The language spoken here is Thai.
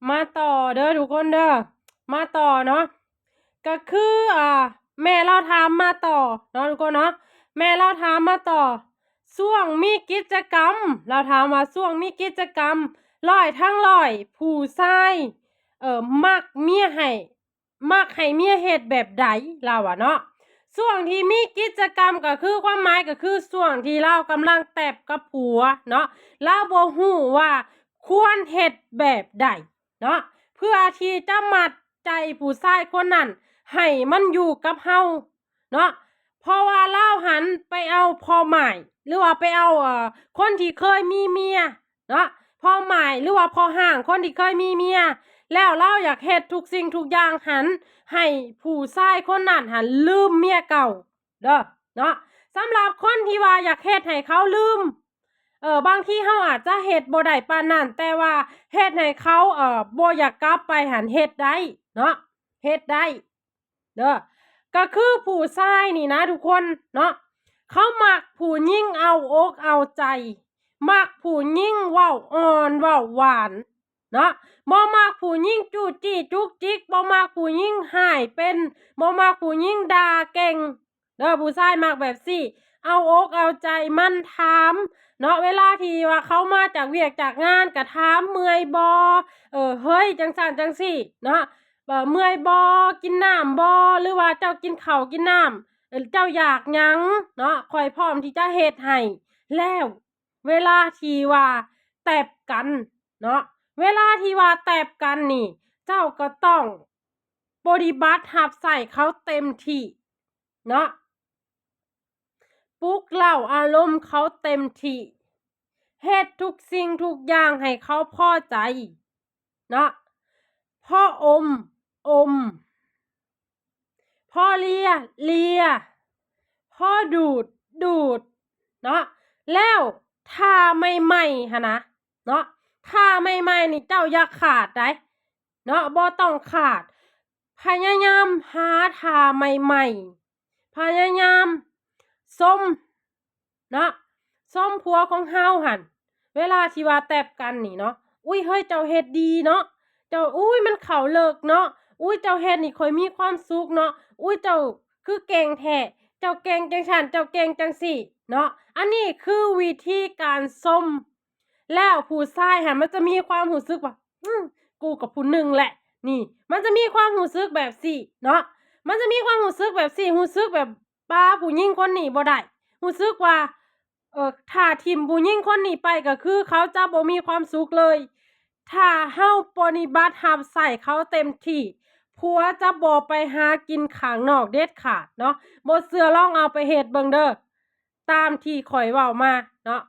มาต่อเด้อทุกคนเด้อมาต่อเนาะก็คือแม่เราถามมาต่อเนาะทุกคนเนาะแม่เราถามมาต่อช่วงมีกิจกรรมเราถามว่าช่วงมีกิจกรรมร้อยทั้งร้อยผู้ชายมักเมียให้มักให้เมียเฮ็ดแบบใดเราอะเนาะช่วงที่มีกิจกรรมก็คือความหมายก็คือช่วงที่เรากำลังแตบกับผัวเนาะเราบ่ฮู้ว่าควรเฮ็ดแบบใดเนาะเพื่อที่จะมัดใจผู้ชายคนนั้นให้มันอยู่กับเฮาเนาะเพราะว่าเล่าหันไปเอาพ่อใหม่หรือว่าไปเอาคนที่เคยมีเมียเนาะพ่อใหม่หรือว่าพ่อห่างคนที่เคยมีเมียแล้วเล่าอยากเฮ็ดทุกสิ่งทุกอย่างหันให้ผู้ชายคนนั้นหันลืมเมียเก่าเด้อเนาะสำหรับคนที่ว่าอยากเฮ็ดให้เขาลืมบางทีเขาอาจจะเฮ็ดบ่ได้ปานนั้นแต่ว่าเฮ็ดให้เขาบ่อยากกลับไปหันเฮ็ดได้เนาะเฮ็ดได้เด้อก็คือผู้ชายนี่นะทุกคนเนาะเขามักผู้หญิงเอาอกเอาใจมักผู้หญิงเว้าอ่อนเว้าหวานเนาะบ่มักผู้หญิงจู้จี้จุกจิกบ่มักผู้หญิงหายเป็นบ่มักผู้หญิงด่าเก่งเด้อผู้ชายมักแบบซี่เอาอกเอาใจมันถามเนาะเวลาที่ว่าเขามาจากเวียกจากงานก็ถามเมื่อยบ่เฮ้ยจังซั่นจังซี่เนาะเมื่อยบ่กินน้ำบ่หรือว่าเจ้ากินข้าวกินน้ำเจ้าอยากหยังเนาะข้อยพร้อมที่จะเฮ็ดให้แล้วเวลาที่ว่าแตบกันเนาะเวลาที่ว่าแตบกันนี่เจ้าก็ต้องปฏิบัติรับใส่เขาเต็มที่เนาะปลุกเร้าอารมณ์เขาเต็มที่เฮ็ดทุกสิ่งทุกอย่างให้เขาพอใจเนาะพ่ออมพ่อเลียพ่อดูดเนาะแล้วถ้าไม่ไหม้หะนะเนาะถ้าไม่ไหม้นี่เจ้าอย่าขาดได้เนาะบ่ต้องขาดพยายามหาท่าใหม่ๆพยายามส้มเนาะส้มผัวของเฮาหั่นเวลาที่ว่าแตบกันนี่เนาะอุ้ยเฮ้ยเจ้าเฮ็ดดีเนาะเจ้าอุ้ยมันเข้าเลิกเนาะอุ้ยเจ้าเฮ็ดนี่ค่อยมีความสุขเนาะอุ้ยเจ้าคือเก่งแท้เจ้าเก่งจังซั่นเจ้าเก่งจังซี่เนาะอันนี้คือวิธีการส้มแล้วผู้ชายหั่นมันจะมีความรู้สึกว่ากูกับผู้หนึ่งแหละนี่มันจะมีความรู้สึกแบบซี่เนาะมันจะมีความรู้สึกแบบซี่รู้สึกแบบป้าผู้หญิงคนนี้บ่ได้รู้สึกว่าถ้าทิ่มผู้หญิงคนนี้ไปก็คือเขาจะบ่มีความสุขเลยถ้าเฮาปฏิบัติรับใส่เขาเต็มที่ผัวจะบ่ไปหากินข้างนอกเด็ดขาดเนาะบ่เชื่อลองเอาไปเฮ็ดเบิ่งเด้อตามที่ข้อยเว้ามาเนาะ